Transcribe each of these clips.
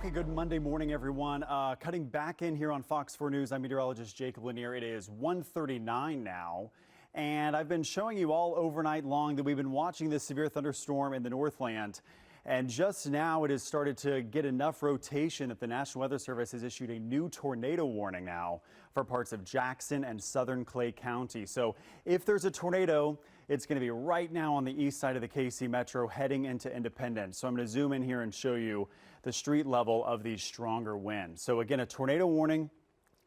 Hey, good Monday morning, everyone. Cutting back in here on Fox 4 News, I'm meteorologist Jacob Lanier. It is 1:39 now, and I've been showing you all overnight long that we've been watching this severe thunderstorm in the Northland. And just now it has started to get enough rotation that the National Weather Service has issued a new tornado warning now for parts of Jackson and southern Clay County. So if there's a tornado, it's going to be right now on the east side of the KC Metro heading into Independence. So I'm going to zoom in here and show you the street level of these stronger winds. So again, a tornado warning.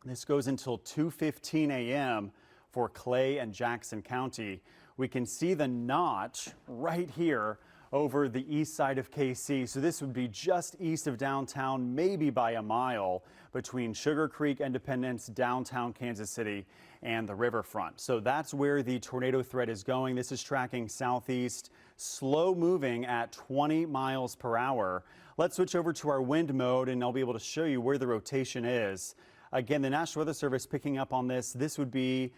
This goes until 2:15 a.m. for Clay and Jackson County. We can see the notch right here over the east side of KC. So this would be just east of downtown, maybe by a mile, between Sugar Creek, Independence, downtown Kansas City, and the riverfront. So that's where the tornado threat is going. This is tracking southeast, slow moving at 20 miles per hour. Let's switch over to our wind mode and I'll be able to show you where the rotation is. Again, the National Weather Service picking up on this. This would be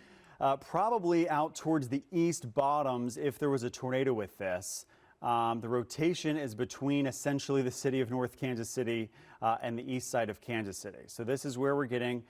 probably out towards the east bottoms if there was a tornado with this. The rotation is between essentially the city of North Kansas City and the east side of Kansas City. So this is where we're getting.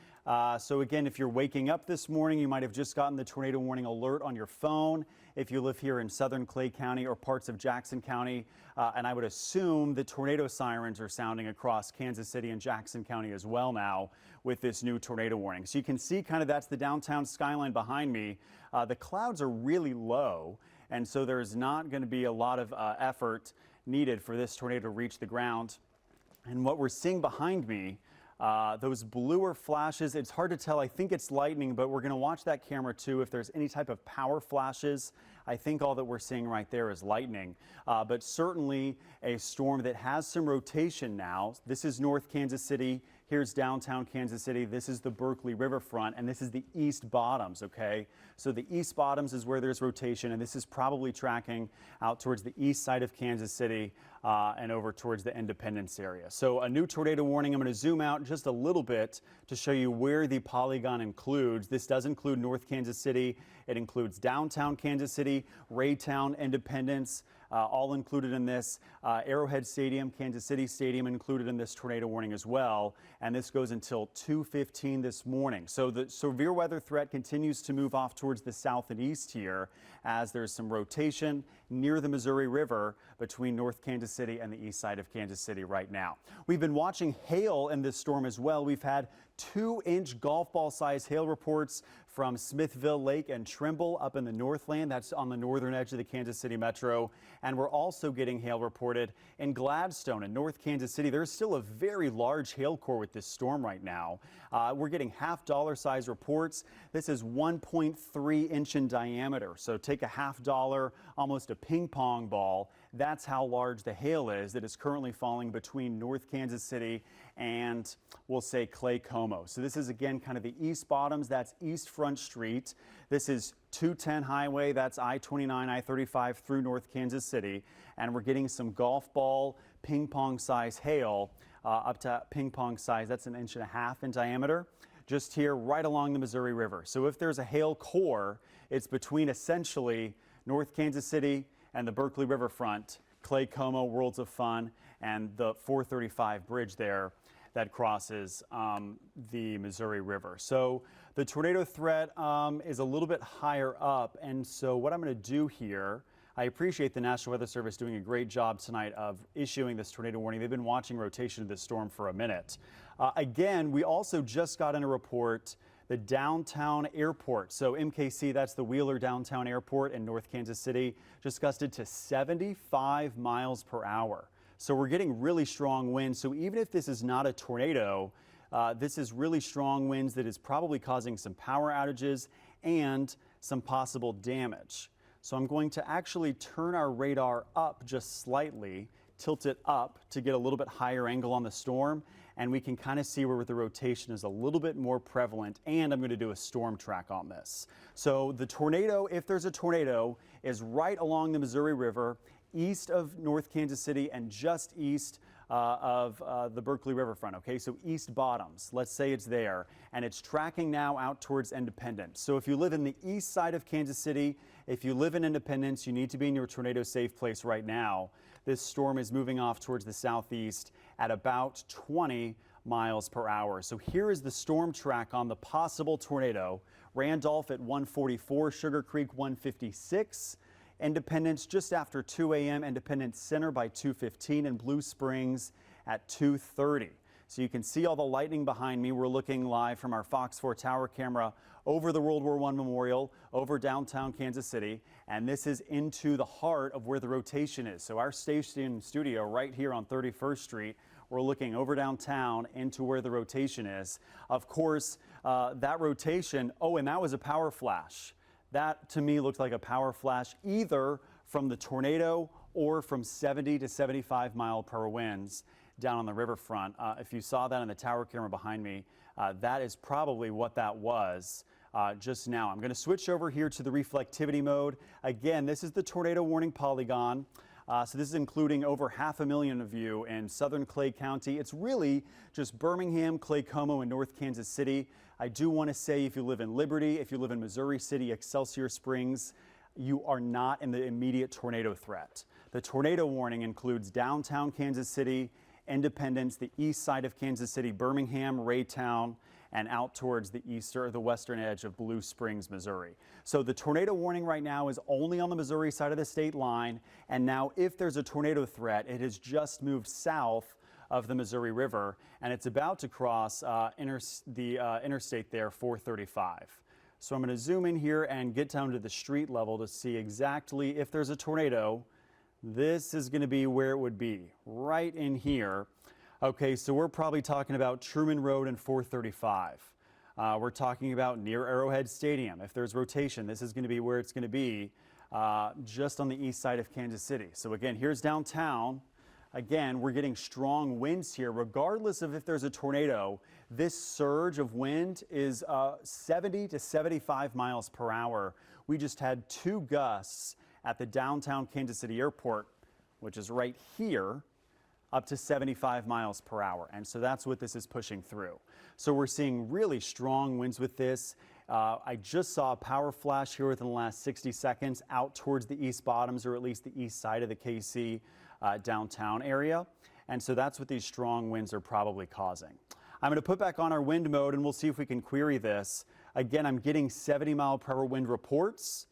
So again, if you're waking up this morning, you might have just gotten the tornado warning alert on your phone. If you live here in southern Clay County or parts of Jackson County, and I would assume the tornado sirens are sounding across Kansas City and Jackson County as well now with this new tornado warning. So you can see kind of that's the downtown skyline behind me. The clouds are really low. And so there's not going to be a lot of effort needed for this tornado to reach the ground. And what we're seeing behind me, those bluer flashes, it's hard to tell. I think it's lightning, but we're going to watch that camera too. If there's any type of power flashes, I think all that we're seeing right there is lightning. But certainly a storm that has some rotation now. This is North Kansas City. Here's downtown Kansas City. This is the Berkeley riverfront, and this is the east bottoms, okay? So the east bottoms is where there's rotation, and this is probably tracking out towards the east side of Kansas City and over towards the Independence area. So a new tornado warning. I'm going to zoom out just a little bit to show you where the polygon includes. This does include North Kansas City. It includes downtown Kansas City, Raytown, Independence, all included in this. Arrowhead Stadium, Kansas City Stadium included in this tornado warning as well. And this goes until 2:15 this morning. So the severe weather threat continues to move off towards the south and east here as there's some rotation near the Missouri River between North Kansas City and the east side of Kansas City right now. We've been watching hail in this storm as well. We've had 2-inch golf ball size hail reports from Smithville Lake and Trimble up in the Northland. That's on the northern edge of the Kansas City Metro. And we're also getting hail reported in Gladstone in North Kansas City. There's still a very large hail core with this storm right now. We're getting half-dollar size reports. This is 1.3 inch in diameter. So take a $50, almost a ping pong ball. That's how large the hail is that is currently falling between North Kansas City and we'll say Clay Como. So this is again kind of the east bottoms. That's East Front Street. This is 210 highway. That's I-29, I-35 through North Kansas City. And we're getting some golf ball, ping pong size hail up to ping pong size. That's 1.5 inches in diameter. Just here right along the Missouri River. So if there's a hail core, it's between essentially North Kansas City and the Berkeley riverfront, Clay Como, Worlds of Fun, and the 435 bridge there that crosses the Missouri River. So the tornado threat is a little bit higher up. And so what I'm going to do here, I appreciate the National Weather Service doing a great job tonight of issuing this tornado warning. They've been watching rotation of this storm for a minute. Again, we also just got in a report the downtown airport. So MKC, that's the Wheeler Downtown Airport in North Kansas City, just gusted to 75 miles per hour. So we're getting really strong winds. So even if this is not a tornado, this is really strong winds that is probably causing some power outages and some possible damage. So I'm going to actually turn our radar up just slightly, tilt it up to get a little bit higher angle on the storm, and we can kind of see where the rotation is a little bit more prevalent, and I'm going to do a storm track on this. So the tornado, if there's a tornado, is right along the Missouri River, east of North Kansas City and just east of the Berkeley riverfront. Okay, so east bottoms, let's say it's there, and it's tracking now out towards Independence. So if you live in the east side of Kansas City, if you live in Independence, you need to be in your tornado safe place right now. This storm is moving off towards the southeast at about 20 miles per hour. So here is the storm track on the possible tornado. Randolph at 144, Sugar Creek 156, Independence just after 2 a.m., Independence Center by 2:15, and Blue Springs at 2:30. So you can see all the lightning behind me. We're looking live from our Fox 4 tower camera over the World War I Memorial, over downtown Kansas City, and this is into the heart of where the rotation is. So our station studio right here on 31st Street, we're looking over downtown into where the rotation is. Of course, that rotation, oh, and that was a power flash. That to me looked like a power flash either from the tornado or from 70 to 75 mile per hour winds down on the riverfront. If you saw that on the tower camera behind me, that is probably what that was just now. I'm going to switch over here to the reflectivity mode. Again, this is the tornado warning polygon. So this is including over 500,000 of you in southern Clay County. It's really just Birmingham, Clay Como, and North Kansas City. I do want to say if you live in Liberty, if you live in Missouri City, Excelsior Springs, you are not in the immediate tornado threat. The tornado warning includes downtown Kansas City, Independence, the east side of Kansas City, Birmingham, Raytown, and out towards the the western edge of Blue Springs, Missouri. So the tornado warning right now is only on the Missouri side of the state line. And now if there's a tornado threat, it has just moved south of the Missouri River, and it's about to cross interstate there, 435. So I'm going to zoom in here and get down to the street level to see exactly if there's a tornado. This is going to be where it would be, right in here. Okay, so we're probably talking about Truman Road and 435. We're talking about near Arrowhead Stadium. If there's rotation, this is going to be where it's going to be, just on the east side of Kansas City. So again, here's downtown. Again, we're getting strong winds here. Regardless of if there's a tornado, this surge of wind is 70 to 75 miles per hour. We just had 2 gusts at the downtown Kansas City airport, which is right here, up to 75 miles per hour. And so that's what this is pushing through. So we're seeing really strong winds with this. I just saw a power flash here within the last 60 seconds out towards the east bottoms, or at least the east side of the KC downtown area. And so that's what these strong winds are probably causing. I'm going to put back on our wind mode and we'll see if we can query this. Again, I'm getting 70 mile per hour wind reports.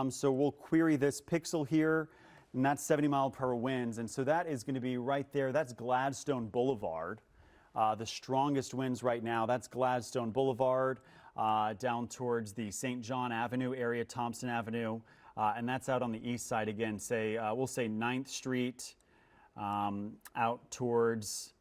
So we'll query this pixel here, and that's 70 mile per hour winds. And so that is going to be right there. That's Gladstone Boulevard. The strongest winds right now, that's Gladstone Boulevard, down towards the St. John Avenue area, Thompson Avenue. And that's out on the east side again, we'll say 9th Street, out towards,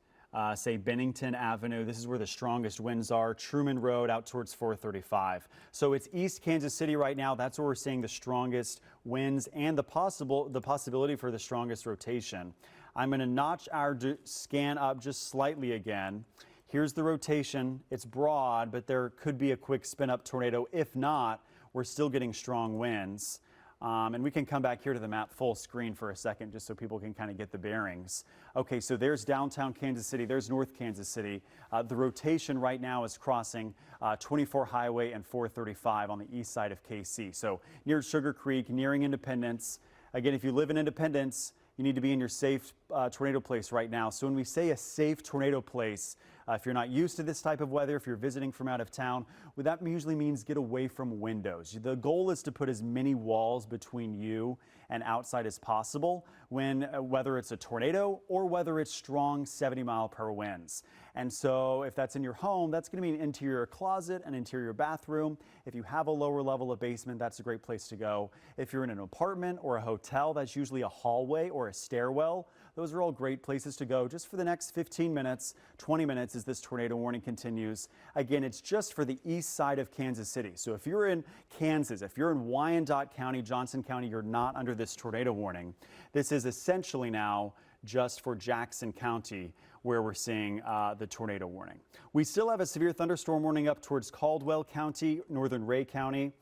say, Bennington Avenue. This is where the strongest winds are. Truman Road out towards 435. So it's East Kansas City right now. That's where we're seeing the strongest winds and the possibility for the strongest rotation. I'm going to notch our scan up just slightly again. Here's the rotation. It's broad, but there could be a quick spin up tornado. If not, we're still getting strong winds. And we can come back here to the map full screen for a second just so people can kind of get the bearings. Okay, so there's downtown Kansas City, there's North Kansas City. The rotation right now is crossing 24 Highway and 435 on the east side of KC. So near Sugar Creek, nearing Independence. Again, if you live in Independence, you need to be in your safe tornado place right now. So when we say a safe tornado place, if you're not used to this type of weather, if you're visiting from out of town, well, that usually means get away from windows. The goal is to put as many walls between you and outside as possible whether it's a tornado or whether it's strong 70 mile per hour winds. And so if that's in your home, that's going to be an interior closet, an interior bathroom. If you have a lower level of basement, that's a great place to go. If you're in an apartment or a hotel, that's usually a hallway or a stairwell. Those are all great places to go just for the next 15 minutes, 20 minutes as this tornado warning continues. Again, it's just for the east side of Kansas City. So if you're in Kansas, if you're in Wyandotte County, Johnson County, you're not under this tornado warning. This is essentially now just for Jackson County where we're seeing the tornado warning. We still have a severe thunderstorm warning up towards Caldwell County, northern Ray County.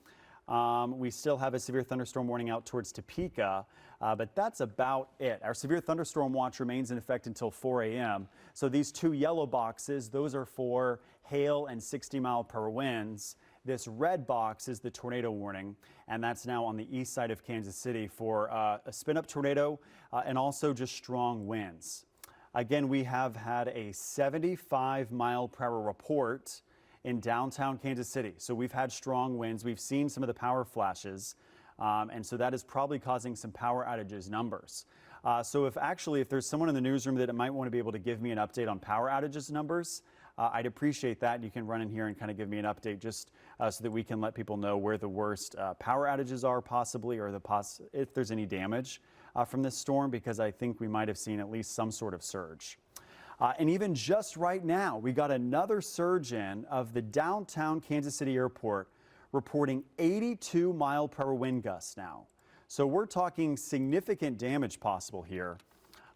We still have a severe thunderstorm warning out towards Topeka, but that's about it. Our severe thunderstorm watch remains in effect until 4 a.m. So these 2 yellow boxes, those are for hail and 60 mile per hour winds. This red box is the tornado warning, and that's now on the east side of Kansas City for a spin-up tornado and also just strong winds. Again, we have had a 75-mile-per-hour report in downtown Kansas City. So we've had strong winds. We've seen some of the power flashes. And so that is probably causing some power outages numbers. So if there's someone in the newsroom that might want to be able to give me an update on power outages numbers, I'd appreciate that. You can run in here and kind of give me an update just so that we can let people know where the worst power outages are possibly, or if there's any damage from this storm, because I think we might have seen at least some sort of surge. And even just right now, we got another surge in of the downtown Kansas City airport reporting 82-mile-per-hour wind gusts now. So we're talking significant damage possible here.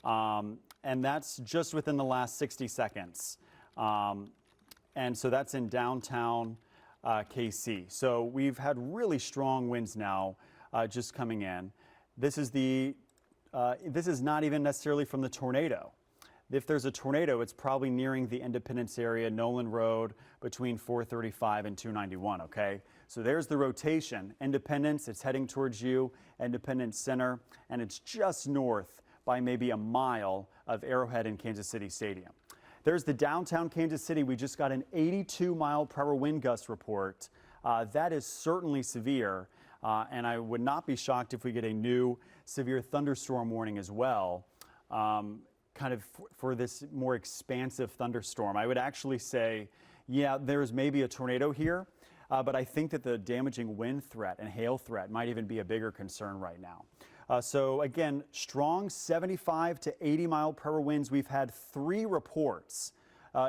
And that's just within the last 60 seconds. And so that's in downtown KC. So we've had really strong winds now just coming in. This is not even necessarily from the tornado. If there's a tornado, it's probably nearing the Independence area, Nolan Road, between 435 and 291, okay? So there's the rotation. Independence, it's heading towards you, Independence Center, and it's just north by maybe a mile of Arrowhead and Kansas City Stadium. There's the downtown Kansas City. We just got an 82-mile-per-hour wind gust report. That is certainly severe, and I would not be shocked if we get a new severe thunderstorm warning as well. Kind of for this more expansive thunderstorm. I would actually say, yeah, there's maybe a tornado here, but I think that the damaging wind threat and hail threat might even be a bigger concern right now. So again, strong 75 to 80-mile-per-hour winds. We've had 3 reports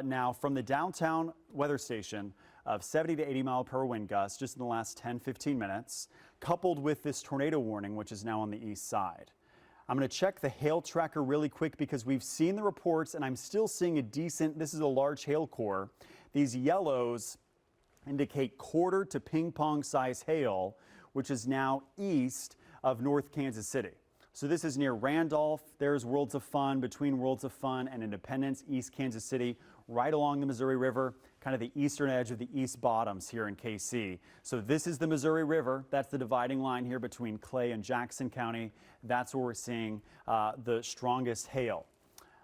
now from the downtown weather station of 70 to 80-mile-per-hour wind gusts just in the last 10-15 minutes, coupled with this tornado warning, which is now on the east side. I'm going to check the hail tracker really quick because we've seen the reports and I'm still seeing this is a large hail core. These yellows indicate quarter to ping pong size hail, which is now east of North Kansas City. So this is near Randolph. There's Worlds of Fun, between Worlds of Fun and Independence, East Kansas City, right along the Missouri River, kind of the eastern edge of the East Bottoms here in KC. So this is the Missouri River. That's the dividing line here between Clay and Jackson County. That's where we're seeing the strongest hail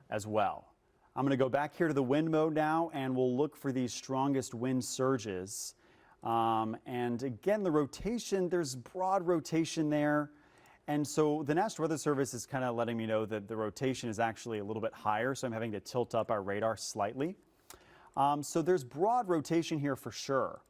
as well. I'm going to go back here to the wind mode now, and we'll look for these strongest wind surges. And again, the rotation, there's broad rotation there. And so the National Weather Service is kind of letting me know that the rotation is actually a little bit higher, so I'm having to tilt up our radar slightly. So there's broad rotation here for sure.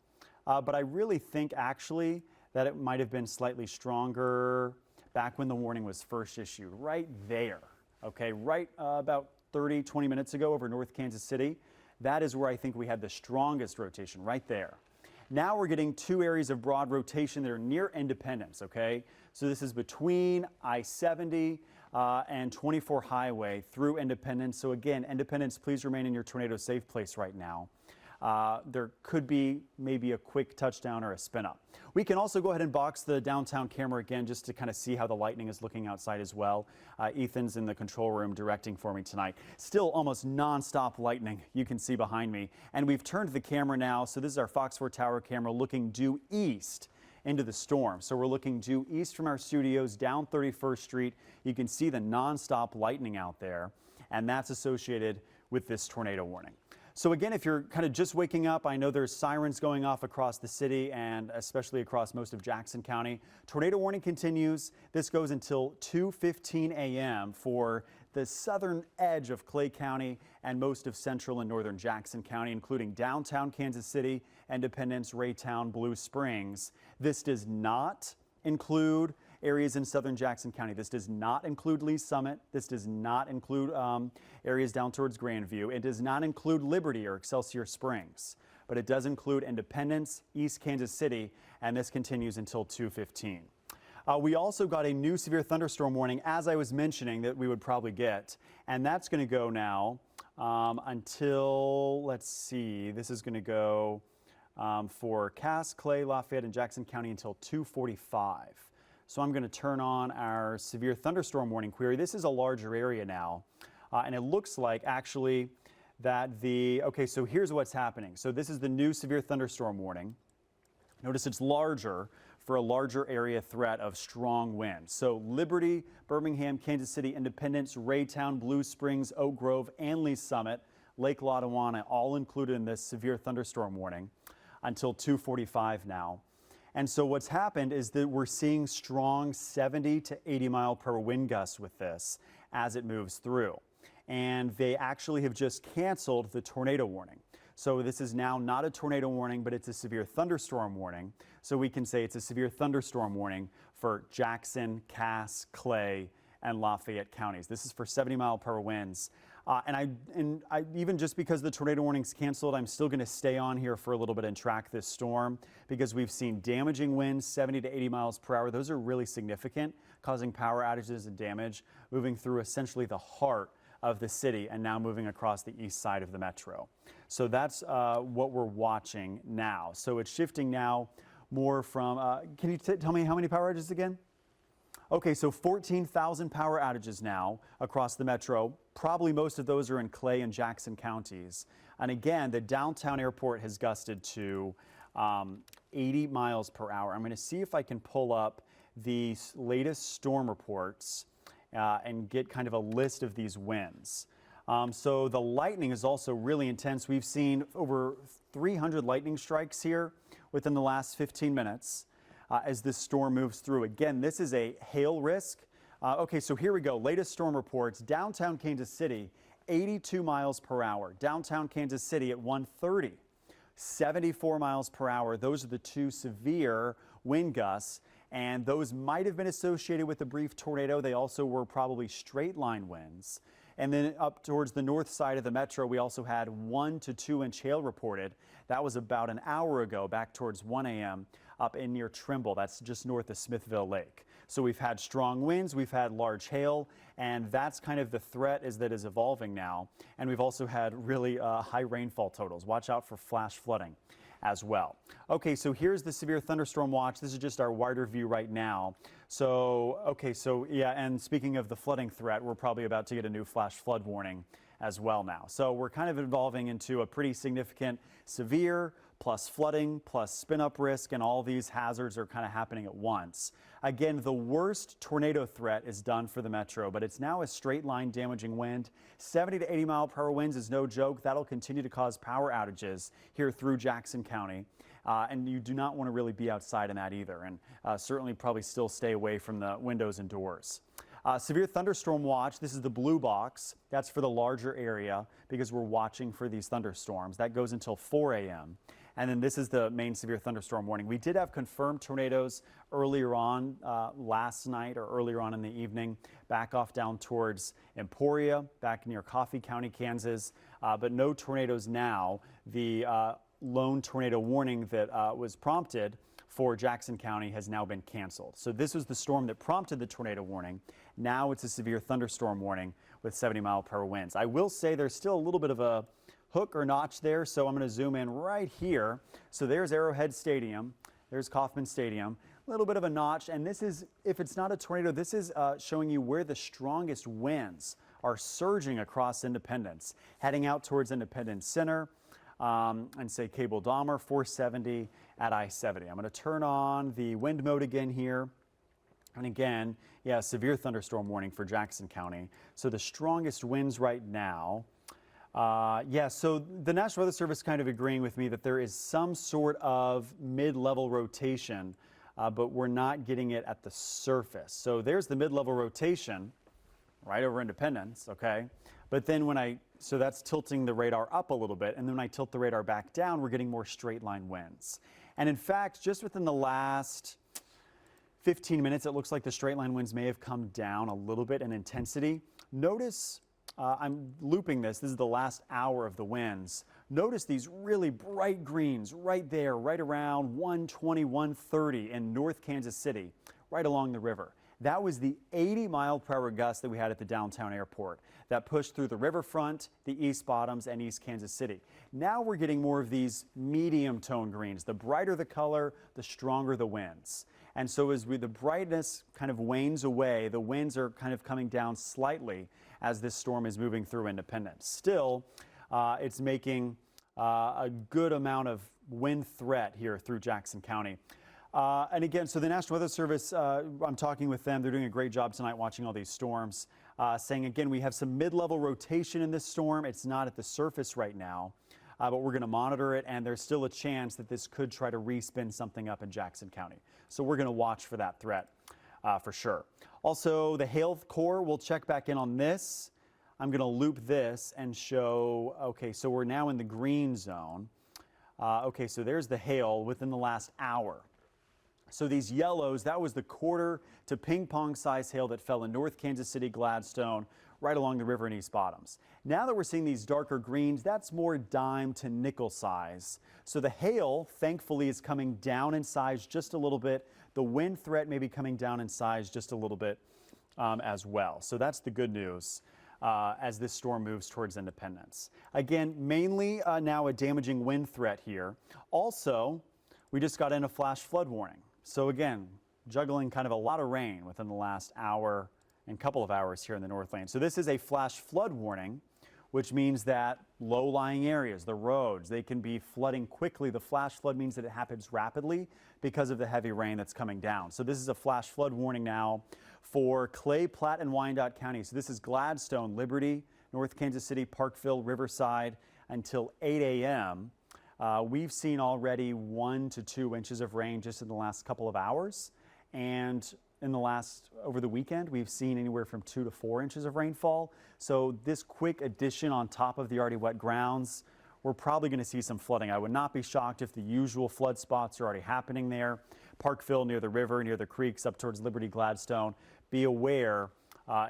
But I really think actually that it might have been slightly stronger back when the warning was first issued, right there. Okay, right about 20 minutes ago over North Kansas City. That is where I think we had the strongest rotation, right there. Now we're getting 2 areas of broad rotation that are near Independence, okay? So this is between I-70 and 24 Highway through Independence. So again, Independence, please remain in your tornado safe place right now. There could be maybe a quick touchdown or a spin up. We can also go ahead and box the downtown camera again just to kind of see how the lightning is looking outside as well. Ethan's in the control room directing for me tonight. Still almost nonstop lightning you can see behind me. And we've turned the camera now. So this is our Fox 4 Tower camera looking due east into the storm. So we're looking due east from our studios down 31st Street. You can see the nonstop lightning out there, and that's associated with this tornado warning. So again, if you're kind of just waking up, I know there's sirens going off across the city and especially across most of Jackson County. Tornado warning continues. This goes until 2:15 a.m. for the southern edge of Clay County and most of central and northern Jackson County, including downtown Kansas City, Independence, Raytown, Blue Springs. This does not include areas in southern Jackson County. This does not include Lee Summit. This does not include areas down towards Grandview. It does not include Liberty or Excelsior Springs, but it does include Independence, East Kansas City, and this continues until 2:15. We also got a new severe thunderstorm warning, as I was mentioning, that we would probably get, and that's going to go now until, let's see, this is going to go for Cass, Clay, Lafayette, and Jackson County until 2:45. So I'm going to turn on our severe thunderstorm warning query. This is a larger area now, and it looks like actually that okay, so here's what's happening. So this is the new severe thunderstorm warning. Notice it's larger for a larger area threat of strong winds. So Liberty, Birmingham, Kansas City, Independence, Raytown, Blue Springs, Oak Grove, and Lee Summit, Lake Lotawana, all included in this severe thunderstorm warning until 2:45 now. And so what's happened is that we're seeing strong 70 to 80 mile per hour wind gusts with this as it moves through. And they actually have just canceled the tornado warning. So this is now not a tornado warning, but it's a severe thunderstorm warning. So we can say it's a severe thunderstorm warning for Jackson, Cass, Clay, and Lafayette counties. This is for 70 mile per hour winds. And I even just because the tornado warning's canceled, I'm still going to stay on here for a little bit and track this storm because we've seen damaging winds 70 to 80 miles per hour. Those are really significant, causing power outages and damage, moving through essentially the heart of the city and now moving across the east side of the metro. So that's what we're watching now. So it's shifting now more from, can you tell me how many power outages again? Okay, so 14,000 power outages now across the metro. Probably most of those are in Clay and Jackson counties. And again, the downtown airport has gusted to 80 miles per hour. I'm going to see if I can pull up the latest storm reports and get kind of a list of these winds. So the lightning is also really intense. We've seen over 300 lightning strikes here within the last 15 minutes. As this storm moves through. Again, this is a hail risk. Okay, so here we go. Latest storm reports. Downtown Kansas City, 82 miles per hour. Downtown Kansas City at 1:30, 74 miles per hour. Those are the two severe wind gusts, and those might have been associated with a brief tornado. They also were probably straight line winds. And then up towards the north side of the metro, we also had 1 to 2 inch hail reported. That was about an hour ago, back towards 1 a.m. up in near Trimble. That's just north of Smithville Lake. So we've had strong winds, we've had large hail, and that's kind of the threat that is evolving now. And we've also had really high rainfall totals. Watch out for flash flooding as well. Okay, so here's the severe thunderstorm watch. This is just our wider view right now. So, okay, so yeah, and speaking of the flooding threat, we're probably about to get a new flash flood warning as well now. So we're kind of evolving into a pretty significant severe plus flooding plus spin up risk, and all these hazards are kind of happening at once. Again, the worst tornado threat is done for the metro, but it's now a straight line damaging wind. 70 to 80 mile per hour winds is no joke. That'll continue to cause power outages here through Jackson County. And you do not want to really be outside in that either. And certainly probably still stay away from the windows and doors. Severe thunderstorm watch. This is the blue box. That's for the larger area because we're watching for these thunderstorms. That goes until 4 a.m. And then this is the main severe thunderstorm warning. We did have confirmed tornadoes earlier on last night or earlier on in the evening, back off down towards Emporia, back near Coffee County, Kansas, but no tornadoes now. The lone tornado warning that was prompted for Jackson County has now been canceled. So this was the storm that prompted the tornado warning. Now it's a severe thunderstorm warning with 70 mile per hour winds. I will say there's still a little bit of a hook or notch there, so I'm going to zoom in right here. So there's Arrowhead Stadium, there's Kauffman Stadium, a little bit of a notch, and this is, if it's not a tornado, this is showing you where the strongest winds are surging across Independence, heading out towards Independence Center, and say Cable Dahmer, 470 at I-70. I'm going to turn on the wind mode again here. And again, yeah, severe thunderstorm warning for Jackson County. So the strongest winds right now. Yeah, so the National Weather Service kind of agreeing with me that there is some sort of mid-level rotation, but we're not getting it at the surface. So there's the mid-level rotation right over Independence, okay? But then so that's tilting the radar up a little bit, and then when I tilt the radar back down, we're getting more straight line winds. And in fact, just within the last 15 minutes, it looks like the straight line winds may have come down a little bit in intensity. Notice, I'm looping this is the last hour of the winds. Notice these really bright greens right there, right around 120, 130 in North Kansas City, right along the river. That was the 80 mile per hour gust that we had at the downtown airport that pushed through the riverfront, the East Bottoms, and East Kansas City. Now we're getting more of these medium tone greens. The brighter the color, the stronger the winds. And so as the brightness kind of wanes away, the winds are kind of coming down slightly as this storm is moving through Independence. Still, it's making a good amount of wind threat here through Jackson County. And again, so the National Weather Service, I'm talking with them. They're doing a great job tonight watching all these storms, saying, again, we have some mid-level rotation in this storm. It's not at the surface right now, but we're going to monitor it, and there's still a chance that this could try to respin something up in Jackson County. So we're going to watch for that threat for sure. Also, the hail core, we'll check back in on this. I'm going to loop this and show, okay, so we're now in the green zone. Okay, so there's the hail within the last hour. So these yellows, that was the quarter to ping pong size hail that fell in North Kansas City, Gladstone, right along the river in East Bottoms. Now that we're seeing these darker greens, that's more dime to nickel size. So the hail, thankfully, is coming down in size just a little bit. The wind threat may be coming down in size just a little bit as well. So that's the good news as this storm moves towards Independence. Again, mainly now a damaging wind threat here. Also, we just got in a flash flood warning. So again, juggling kind of a lot of rain within the last hour and couple of hours here in the Northland. So this is a flash flood warning, which means that low-lying areas, the roads, they can be flooding quickly. The flash flood means that it happens rapidly because of the heavy rain that's coming down. So this is a flash flood warning now for Clay, Platte, and Wyandotte counties. So this is Gladstone, Liberty, North Kansas City, Parkville, Riverside until 8 a.m. We've seen already 1 to 2 inches of rain just in the last couple of hours. And over the weekend, we've seen anywhere from 2 to 4 inches of rainfall. So this quick addition on top of the already wet grounds, we're probably going to see some flooding. I would not be shocked if the usual flood spots are already happening there. Parkville near the river, near the creeks, up towards Liberty, Gladstone. Be aware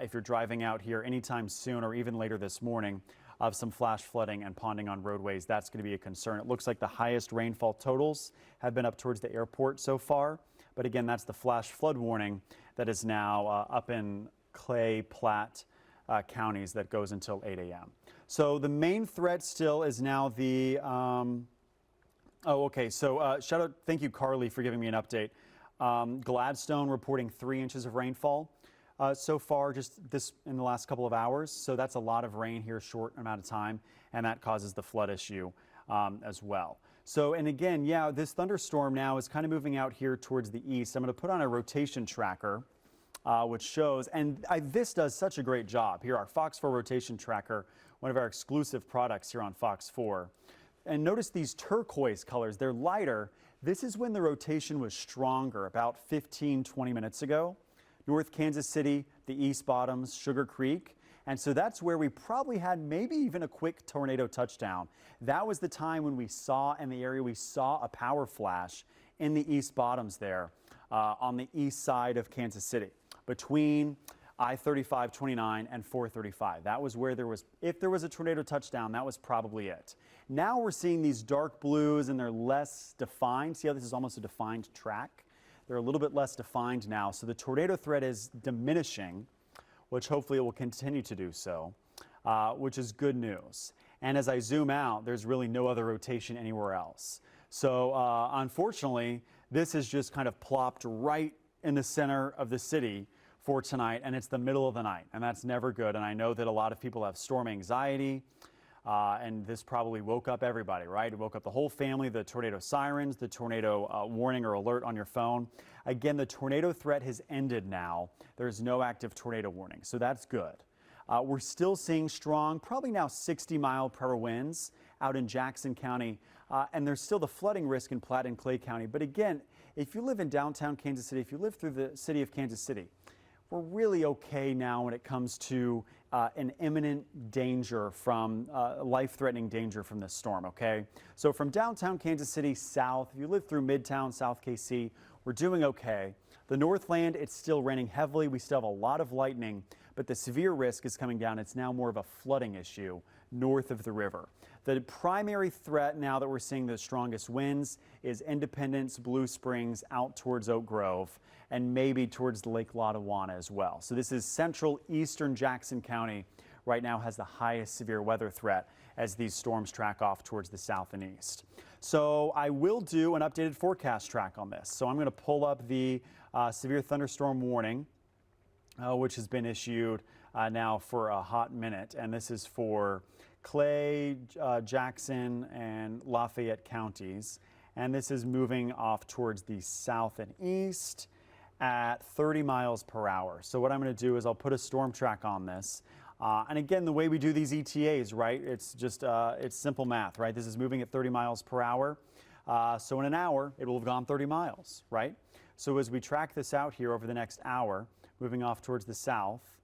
if you're driving out here anytime soon or even later this morning of some flash flooding and ponding on roadways. That's going to be a concern. It looks like the highest rainfall totals have been up towards the airport so far. But again, that's the flash flood warning that is now up in Clay, Platte counties that goes until 8 a.m. So the main threat still is now the, shout out, thank you, Carly, for giving me an update. Gladstone reporting 3 inches of rainfall so far just this in the last couple of hours. So that's a lot of rain here, short amount of time, and that causes the flood issue as well. So, and again, yeah, this thunderstorm now is kind of moving out here towards the east. I'm going to put on a rotation tracker, which shows, and this does such a great job here, our Fox 4 rotation tracker, one of our exclusive products here on Fox 4. And notice these turquoise colors, they're lighter. This is when the rotation was stronger, about 15-20 minutes ago. North Kansas City, the East Bottoms, Sugar Creek. And so that's where we probably had maybe even a quick tornado touchdown. That was the time when we saw in the area, we saw a power flash in the East Bottoms there on the east side of Kansas City between I-35-29 and 435. That was where there was, if there was a tornado touchdown, that was probably it. Now we're seeing these dark blues and they're less defined. See how this is almost a defined track? They're a little bit less defined now. So the tornado threat is diminishing, which hopefully it will continue to do so, which is good news. And as I zoom out, there's really no other rotation anywhere else. So unfortunately, this has just kind of plopped right in the center of the city for tonight, and it's the middle of the night, and that's never good. And I know that a lot of people have storm anxiety, and this probably woke up everybody, right? It woke up the whole family, the tornado sirens, the tornado warning or alert on your phone. Again, the tornado threat has ended now. There's no active tornado warning, so that's good. We're still seeing strong, probably now 60-mile-per-hour winds out in Jackson County, and there's still the flooding risk in Platte and Clay County. But again, if you live in downtown Kansas City, if you live through the city of Kansas City, we're really okay now when it comes to an imminent danger from life-threatening danger from this storm, okay? So from downtown Kansas City south, if you live through Midtown, South KC, we're doing okay. The Northland, it's still raining heavily. We still have a lot of lightning, but the severe risk is coming down. It's now more of a flooding issue north of the river. The primary threat now that we're seeing the strongest winds is Independence, Blue Springs, out towards Oak Grove, and maybe towards Lake Lotawana as well. So this is central eastern Jackson County right now has the highest severe weather threat as these storms track off towards the south and east. So I will do an updated forecast track on this. So I'm going to pull up the severe thunderstorm warning, which has been issued now for a hot minute, and this is for Clay, Jackson, and Lafayette counties. and this is moving off towards the south and east at 30 miles per hour. So what I'm going to do is I'll put a storm track on this. And again, the way we do these ETAs, right, it's just it's simple math, right? This is moving at 30 miles per hour. So in an hour, it will have gone 30 miles, right? So as we track this out here over the next hour, moving off towards the south,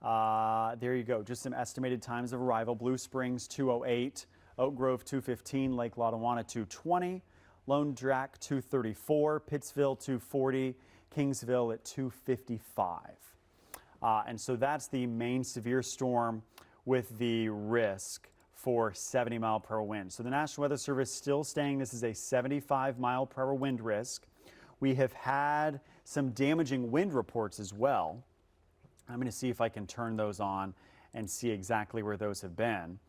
there you go. Just some estimated times of arrival. Blue Springs 2:08, Oak Grove 2:15, Lake Lotawana 2:20, Lone Drac 2:34, Pittsville 2:40, Kingsville at 2:55. And so that's the main severe storm with the risk for 70-mile-per-hour winds. So the National Weather Service still saying this is a 75-mile-per-hour wind risk. We have had some damaging wind reports as well. I'm going to see if I can turn those on and see exactly where those have been.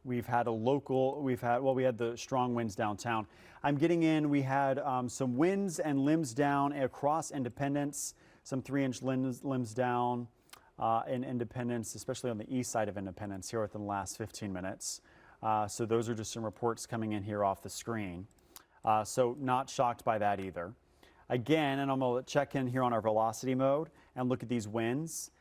We had the strong winds downtown. I'm getting in, we had some winds and limbs down across Independence, some 3-inch limbs down in Independence, especially on the east side of Independence here within the last 15 minutes. So those are just some reports coming in here off the screen. So not shocked by that either. Again, and I'm going to check in here on our velocity mode and look at these winds.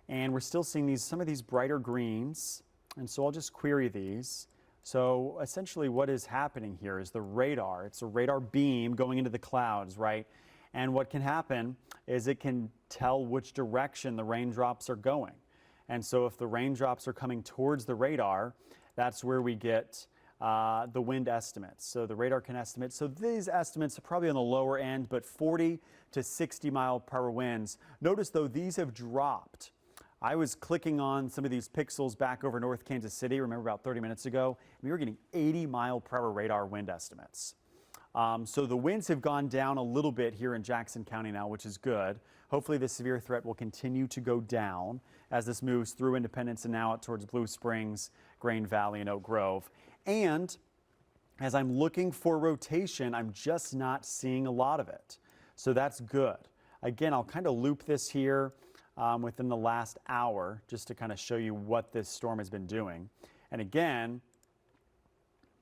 And we're still seeing some of these brighter greens. And so I'll just query these. So essentially what is happening here is the radar. It's a radar beam going into the clouds, right? And what can happen is it can tell which direction the raindrops are going. And so if the raindrops are coming towards the radar, that's where we get the wind estimates. So the radar can estimate. So these estimates are probably on the lower end, but 40 to 60 mile per hour winds. Notice though, these have dropped. I was clicking on some of these pixels back over North Kansas City, remember about 30 minutes ago, we were getting 80 mile per hour radar wind estimates. So the winds have gone down a little bit here in Jackson County now, which is good. Hopefully the severe threat will continue to go down as this moves through Independence and now out towards Blue Springs, Grain Valley, and Oak Grove. And as I'm looking for rotation, I'm just not seeing a lot of it. So that's good. Again, I'll kind of loop this here within the last hour just to kind of show you what this storm has been doing. And again,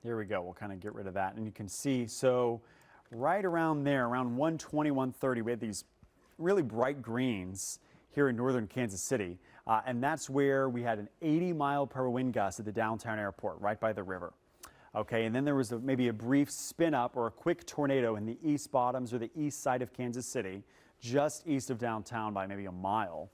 there we go. We'll kind of get rid of that. And you can see, so right around there, around 1:20, 1:30, we had these really bright greens here in northern Kansas City. And that's where we had an 80 mile per hour wind gust at the downtown airport, right by the river. Okay, and then there was maybe a brief spin up or a quick tornado in the east bottoms or the east side of Kansas City, just east of downtown by maybe a mile.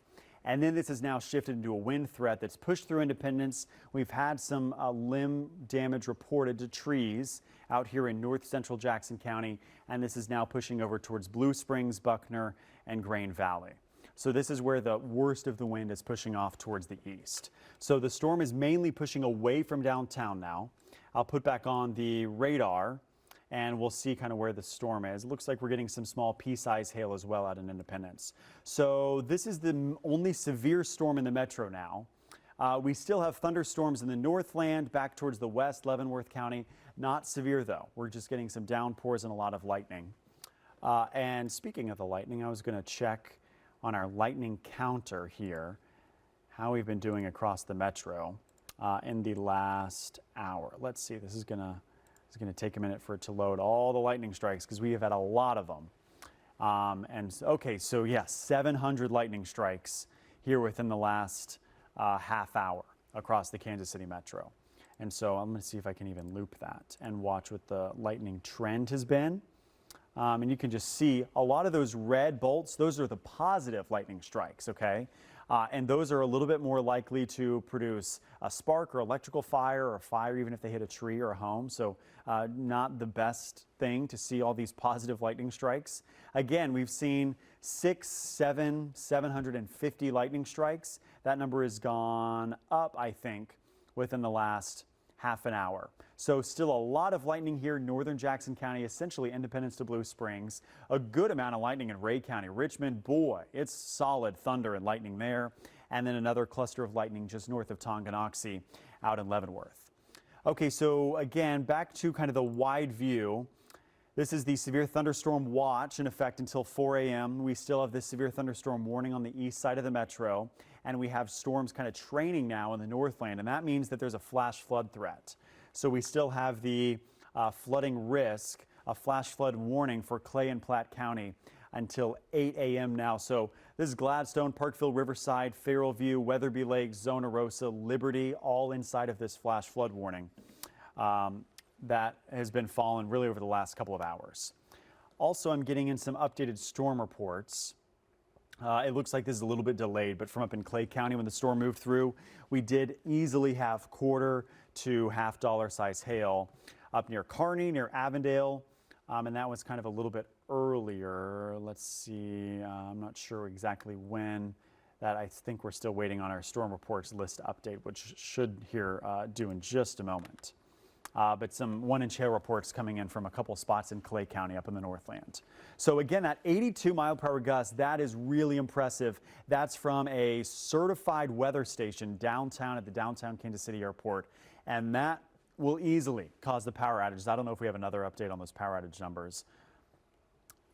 And then this has now shifted into a wind threat that's pushed through Independence. We've had some limb damage reported to trees out here in north central Jackson County, and this is now pushing over towards Blue Springs, Buckner, and Grain Valley. So this is where the worst of the wind is pushing off towards the east. So the storm is mainly pushing away from downtown now. I'll put back on the radar and we'll see kind of where the storm is. It looks like we're getting some small pea-sized hail as well out in Independence. So this is the only severe storm in the metro now. We still have thunderstorms in the Northland back towards the west, Leavenworth County. Not severe though. We're just getting some downpours and a lot of lightning. And speaking of the lightning, I was going to check on our lightning counter here how we've been doing across the metro in the last hour. Let's see. This is going to take a minute for it to load all the lightning strikes because we have had a lot of them. Okay, so yes, 700 lightning strikes here within the last half hour across the Kansas City metro. And so I'm going to see if I can even loop that and watch what the lightning trend has been. And you can just see a lot of those red bolts, those are the positive lightning strikes, okay? And those are a little bit more likely to produce a spark or electrical fire or fire even if they hit a tree or a home. So not the best thing to see all these positive lightning strikes. Again, we've seen 750 lightning strikes. That number has gone up, I think, within the last half an hour. So still a lot of lightning here in northern Jackson County, essentially Independence to Blue Springs. A good amount of lightning in Ray County. Richmond, boy, it's solid thunder and lightning there. And then another cluster of lightning just north of Tonganoxie out in Leavenworth. Okay, so again, back to kind of the wide view. This is the severe thunderstorm watch in effect until 4 a.m. We still have this severe thunderstorm warning on the east side of the metro, and we have storms kind of training now in the Northland, and that means that there's a flash flood threat. So we still have the flooding risk, a flash flood warning for Clay and Platte County until 8 a.m. now. So this is Gladstone, Parkville, Riverside, Fairview, Weatherby Lake, Zona Rosa, Liberty, all inside of this flash flood warning that has been falling really over the last couple of hours. Also, I'm getting in some updated storm reports. It looks like this is a little bit delayed, but from up in Clay County when the storm moved through, we did easily have quarter to half dollar size hail up near Kearney, near Avondale, and that was kind of a little bit earlier. Let's see, I'm not sure exactly when. That I think we're still waiting on our storm reports list update, which should do in just a moment. But some 1-inch hail reports coming in from a couple spots in Clay County up in the Northland. So again, that 82 mile per hour gust, that is really impressive. That's from a certified weather station downtown at the downtown Kansas City airport. And that will easily cause the power outages. I don't know if we have another update on those power outage numbers.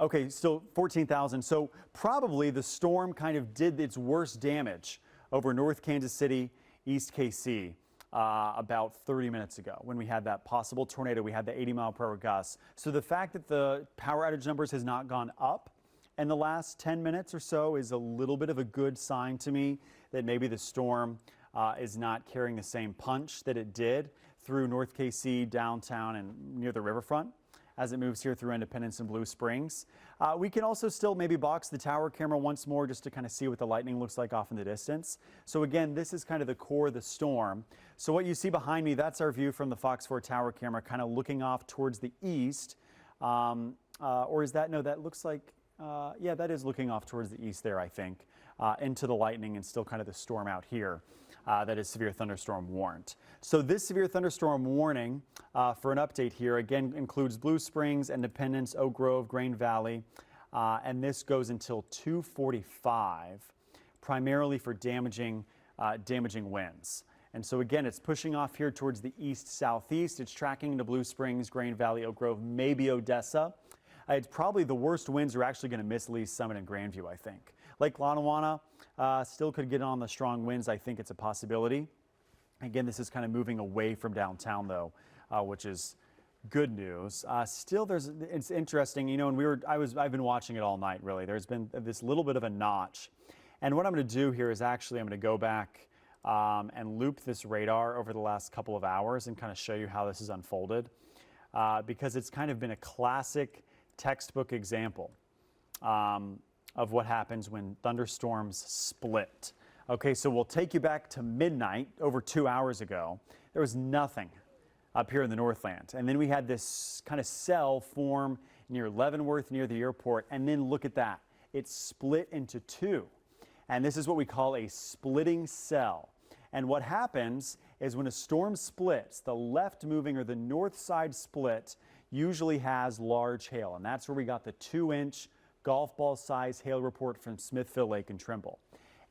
Okay, still 14,000. So probably the storm kind of did its worst damage over North Kansas City, East KC. About 30 minutes ago when we had that possible tornado. We had the 80 mile per hour gusts. So the fact that the power outage numbers has not gone up in the last 10 minutes or so is a little bit of a good sign to me that maybe the storm is not carrying the same punch that it did through North KC, downtown, and near the riverfront as it moves here through Independence and Blue Springs. We can also still maybe box the tower camera once more just to kind of see what the lightning looks like off in the distance. So again, this is kind of the core of the storm. So what you see behind me, that's our view from the Fox 4 tower camera, kind of looking off towards the east. Or is that, no, that looks like, yeah, that is looking off towards the east there, I think, into the lightning and still kind of the storm out here. That is severe thunderstorm warned. So this severe thunderstorm warning for an update here again includes Blue Springs, Independence, Oak Grove, Grain Valley, and this goes until 2:45, primarily for damaging winds. And so again, it's pushing off here towards the east-southeast. It's tracking into Blue Springs, Grain Valley, Oak Grove, maybe Odessa. It's probably the worst winds are actually going to miss Lee's Summit and Grandview, I think. Lake Lonawanna still could get on the strong winds. I think it's a possibility. Again, this is kind of moving away from downtown, though, which is good news. Still, it's interesting, you know, and I've been watching it all night, really. There's been this little bit of a notch. And what I'm going to do here is actually I'm going to go back and loop this radar over the last couple of hours and kind of show you how this has unfolded because it's kind of been a classic textbook example of what happens when thunderstorms split. Okay, so we'll take you back to midnight over 2 hours ago. There was nothing up here in the Northland. And then we had this kind of cell form near Leavenworth, near the airport. And then look at that. It split into two. And this is what we call a splitting cell. And what happens is when a storm splits, the left moving or the north side split usually has large hail. And that's where we got the 2-inch golf ball size hail report from Smithville Lake and Trimble.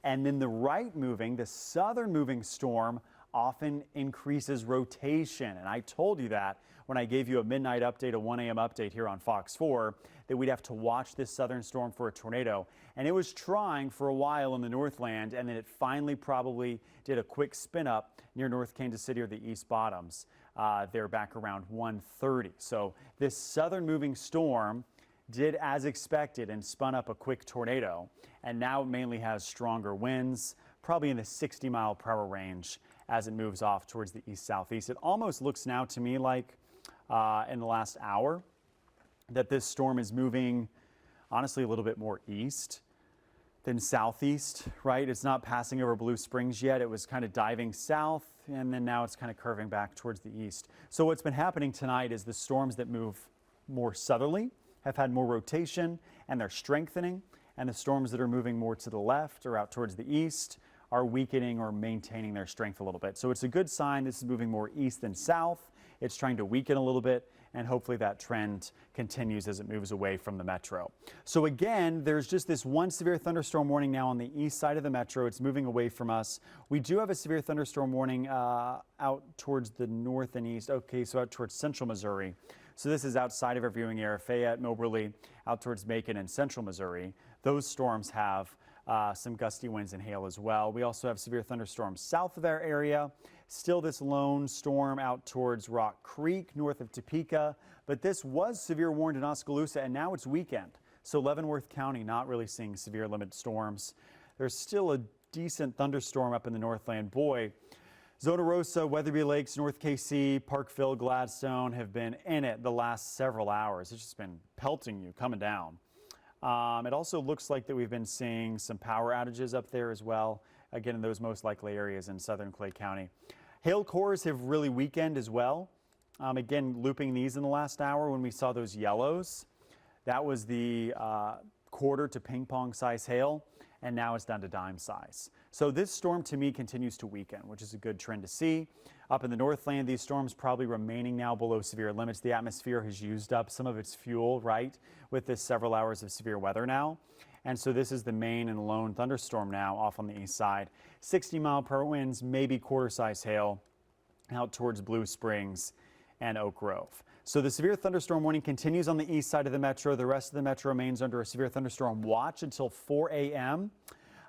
And then the right moving, the southern moving storm often increases rotation. And I told you that when I gave you a midnight update, a 1 a.m. update here on Fox 4, that we'd have to watch this southern storm for a tornado. And it was trying for a while in the Northland, and then it finally probably did a quick spin up near North Kansas City or the East Bottoms. They're back around 1:30. So this southern moving storm did as expected and spun up a quick tornado, and now it mainly has stronger winds, probably in the 60 mile per hour range as it moves off towards the east-southeast. It almost looks now to me like in the last hour that this storm is moving honestly a little bit more east than southeast, right? It's not passing over Blue Springs yet. It was kind of diving south, and then now it's kind of curving back towards the east. So what's been happening tonight is the storms that move more southerly have had more rotation and they're strengthening, and the storms that are moving more to the left or out towards the east are weakening or maintaining their strength a little bit. So it's a good sign. This is moving more east than south. It's trying to weaken a little bit, and hopefully that trend continues as it moves away from the metro. So again, there's just this one severe thunderstorm warning now on the east side of the metro. It's moving away from us. We do have a severe thunderstorm warning out towards the north and east. Okay, so out towards central Missouri. So this is outside of our viewing area, Fayette, Moberly, out towards Macon and central Missouri. Those storms have some gusty winds and hail as well. We also have severe thunderstorms south of our area. Still this lone storm out towards Rock Creek north of Topeka, but this was severe warned in Oskaloosa, and now it's weekend. So Leavenworth County not really seeing severe limit storms. There's still a decent thunderstorm up in the Northland. Boy, Zona Rosa, Weatherby Lakes, North KC, Parkville, Gladstone have been in it the last several hours. It's just been pelting you coming down. It also looks like that we've been seeing some power outages up there as well, again in those most likely areas in southern Clay County. Hail cores have really weakened as well. Again, looping these in the last hour when we saw those yellows. That was the quarter to ping pong size hail, and now it's down to dime size. So this storm to me continues to weaken, which is a good trend to see. Up in the Northland, these storms probably remaining now below severe limits. The atmosphere has used up some of its fuel, right, with this several hours of severe weather now. And so this is the main and lone thunderstorm now off on the east side. 60-mile-per-hour winds, maybe quarter-size hail out towards Blue Springs and Oak Grove. So the severe thunderstorm warning continues on the east side of the metro. The rest of the metro remains under a severe thunderstorm watch until 4 a.m.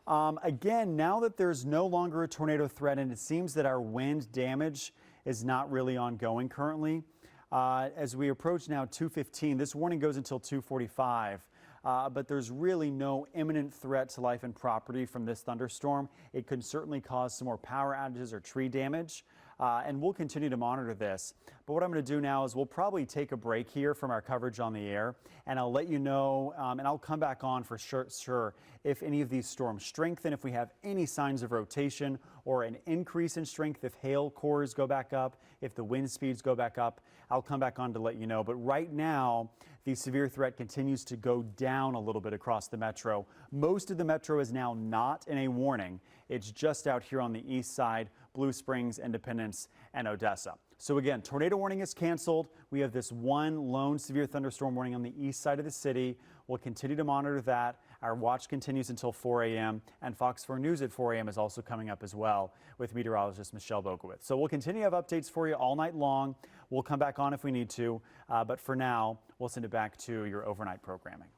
Again, now that there's no longer a tornado threat and it seems that our wind damage is not really ongoing currently, as we approach now 2:15, this warning goes until 2:45. But there's really no imminent threat to life and property from this thunderstorm. It could certainly cause some more power outages or tree damage, and we'll continue to monitor this. But what I'm going to do now is we'll probably take a break here from our coverage on the air, and I'll let you know, and I'll come back on for sure if any of these storms strengthen, if we have any signs of rotation or an increase in strength, if hail cores go back up, if the wind speeds go back up. I'll come back on to let you know. But right now, the severe threat continues to go down a little bit across the metro. Most of the metro is now not in a warning. It's just out here on the east side, Blue Springs, Independence, and Odessa. So again, tornado warning is canceled. We have this one lone severe thunderstorm warning on the east side of the city. We'll continue to monitor that. Our watch continues until 4 a.m. and Fox 4 News at 4 a.m. is also coming up as well with meteorologist Michelle Bogowitz. So we'll continue to have updates for you all night long. We'll come back on if we need to, but for now, we'll send it back to your overnight programming.